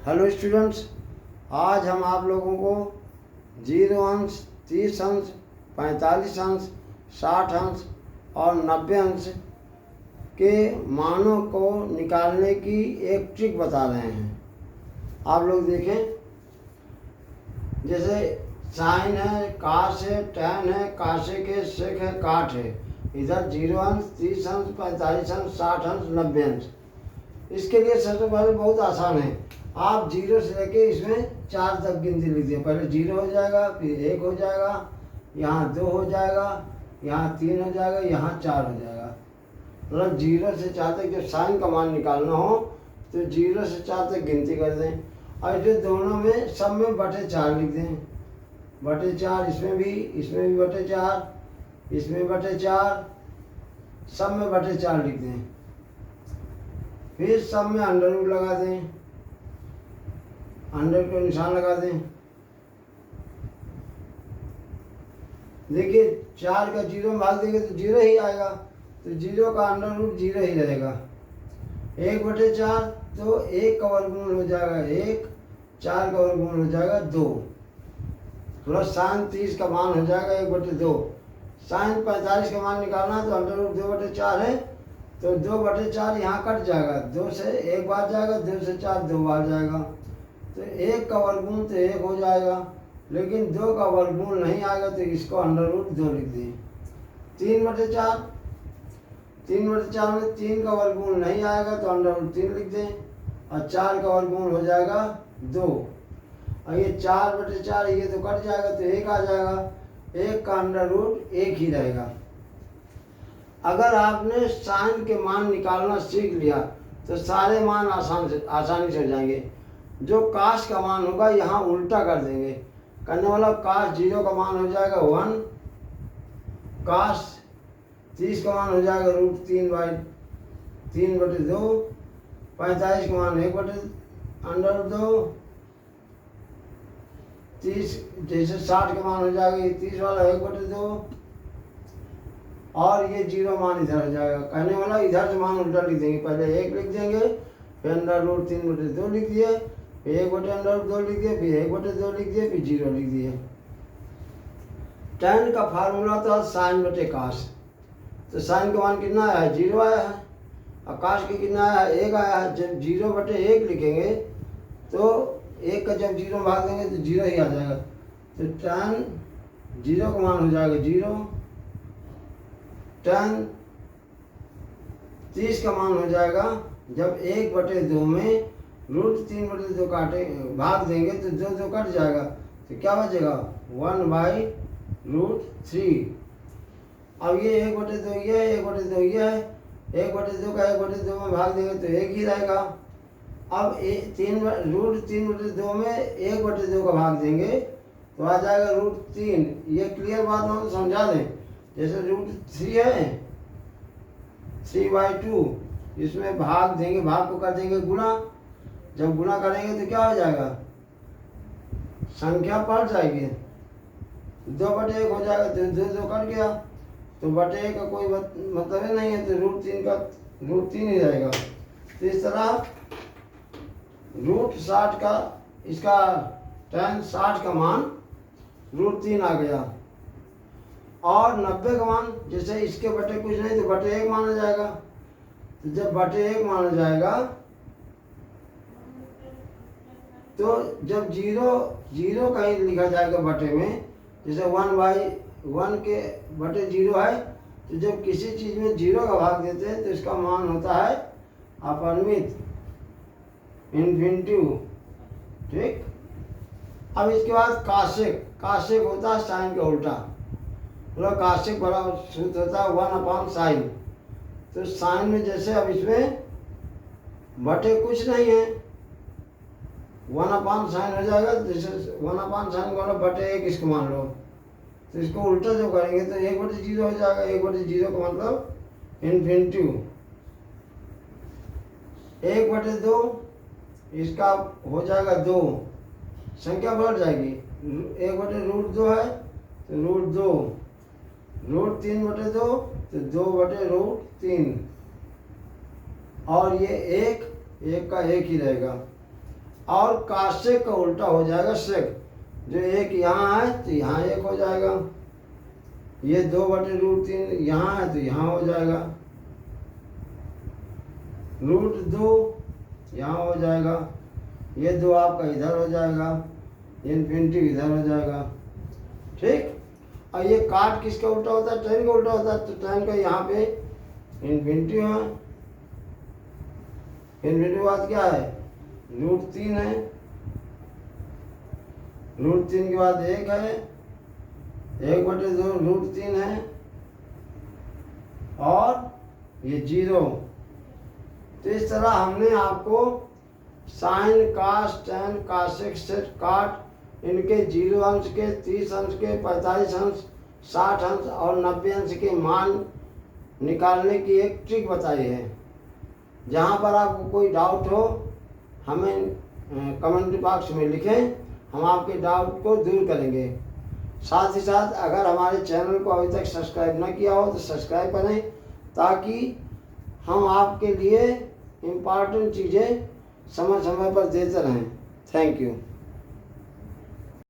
Hello students, आज हम आप लोगों को 0 अंश, 30 अंश, 45 अंश, 60 अंश और 90 अंश के मानों को निकालने की एक ट्रिक बता रहे हैं। आप लोग देखें, जैसे साइन है, काश है, टैन है, काशे के, सेक है, काट है। इधर 0 अंश, 30 अंश, 45 अंश, 60 अंश, 90 अंश। इसके लिए सबसे पहले बहुत आसान है, आप 0 से लेके इसमें 4 तक गिनती लिख दिए। पहले 0 हो जाएगा, फिर 1 हो जाएगा, यहाँ 2 हो जाएगा, यहाँ 3 हो जाएगा, यहाँ 4 हो जाएगा। मतलब 0 से 4 तक जब साइन का मान निकालना हो तो 0 से 4 तक गिनती कर दें। और इसे दोनों में सब में बटे 4 लिख दें। बटे 4 इसमें भी बटे 4, इसमें बटे 4, सब में बटे 4 लिख दें। फिर सब में अंडर रूट लगा दें, अंडर को निशान लगा दें। देखिए 4 का 0 में भाग देंगे तो 0 ही आएगा, तो 0 का अंडर रूट 0 ही रहेगा। 1/4 तो 1 का वर्गमूल हो जाएगा 1, 4 का वर्गमूल हो जाएगा 2, प्लस साइन 30 का मान हो जाएगा 1/2। साइन 45 का मान निकालना तो अंडर रूट 2/4 है, तो 2/4 यहाँ कट जाएगा, 2 से 1 बार जाएगा, 2 से 4 2 बार जाएगा, तो 1 का वर्गमूल तो 1 हो जाएगा। लेकिन 2 का वर्गमूल नहीं आएगा तो इसको अंडर रूट 2 लिख दिए। 3/4 में 3 का वर्गमूल नहीं आएगा तो अंडर रूट 3 लिख दें, और 4 का वर्गमूल हो जाएगा 2। और ये 4/4 ये तो कट जाएगा तो 1 आ जाएगा, 1 का अंडर रूट 1 ही रहेगा। अगर आपने साइन के मान निकालना सीख लिया तो सारे मान आसानी से हो जाएंगे। जो काश का मान होगा यहाँ उल्टा कर देंगे, करने वाला काश 0 का मान हो जाएगा 1, काश 30 का मान हो जाएगा √3/2, 45 का मान 1/√2, 30 जैसे 60 का मान हो जाएगा ये 30 वाला 1/2, और ये 0 मान इधर हो जाएगा। कहने वाला इधर से मान उल्टा लिख देंगे, पहले 1 लिख देंगे, फिर √3/2 लिख दिए, फिर 1/√2 लिख दिए, फिर 1/2 लिख दिए, फिर 0 लिख दिए। tan का फार्मूला था साइन बटे काश, तो साइन का मान कितना आया है 0 आया है, और काश का कितना आया है 1 आया है। जब 0/1 लिखेंगे तो 1 का जब 0 भाग देंगे तो 0 ही आ जाएगा, तो tan 0 का मान हो जाएगा 0, tan 30 का मान हो जाएगा, जब 1/2 में √3/2 काटे भाग देंगे तो 2 कट जाएगा, तो क्या बचेगा 1/√3। अब ये 1/2 ये है, 1/2 ये है, 1/2 का 1/2 में भाग देंगे तो 1 ही रहेगा। अब √3/2 में 1/2 का भाग देंगे तो आ जाएगा √3। ये क्लियर बात हो तो समझा दें। जैसे √3 है 3/2, इसमें भाग देंगे, भाग को कर देंगे गुणा, जब गुणा करेंगे तो क्या हो जाएगा, संख्या पलट जाएगी, 2/1 हो जाएगा, तो 2 कट गया, तो बटे का कोई मतलब ही नहीं है, तो √3 का √3 ही रहेगा। तो इस तरह √60 का इसका tan 60 का मान √3 आ गया। और 90 का मान जैसे इसके बटे कुछ नहीं तो बटे 1 माना जाएगा, तो जब बटे 1 माना जाएगा तो जब 0 कहीं लिखा जाएगा बटे में, जैसे 1/1 के बटे 0 है, तो जब किसी चीज़ में 0 का भाग देते हैं तो इसका मान होता है अपरिमित, इन्फिनिटिव। ठीक। अब इसके बाद काशिक होता है साइन का उल्टा, मतलब काशिक बराबर सूत्र होता है 1/sin। तो साइन में जैसे अब इसमें बटे कुछ नहीं है, 1/sin हो जाएगा, जैसे 1/sin को बटे 1 इसको मान लो, तो इसको उल्टा जो करेंगे तो 1/0 हो जाएगा। 1/0 का मतलब इन्फिनिटिव। 1/2 इसका हो जाएगा 2, संख्या बढ़ जाएगी, 1/√2 है तो √2, √3/2 तो 2/√3, और ये 1 का 1 ही रहेगा। और काशेक का उल्टा हो जाएगा सेक। जो एक यहाँ है तो यहाँ एक हो जाएगा, ये 2/√3 यहाँ है तो यहाँ हो जाएगा, √2 यहाँ हो जाएगा, ये 2 आपका इधर हो जाएगा, इन्फिनिटी इधर हो जाएगा। ठीक। और ये काट किसका उल्टा होता है? tan का उल्टा होता है। तो tan का यहाँ पे इन्फिनिटी है, इन्फिनिटी के बाद क्या है? √3 है, √3 के बाद 1 है, 1/2 √3 है, और ये 0। तो इस तरह हमने आपको साइन, कास, टैन, कासेक, सेक, काट इनके 0 अंश के, 30 अंश के, 45 अंश, 60 अंश और 90 अंश के मान निकालने की एक ट्रिक बताई है। जहाँ पर आपको कोई डाउट हो हमें कमेंट बॉक्स में लिखें, हम आपके डाउट को दूर करेंगे। साथ ही साथ अगर हमारे चैनल को अभी तक सब्सक्राइब न किया हो तो सब्सक्राइब करें, ताकि हम आपके लिए इम्पॉर्टेंट चीज़ें समय समय पर देते रहें। Thank you.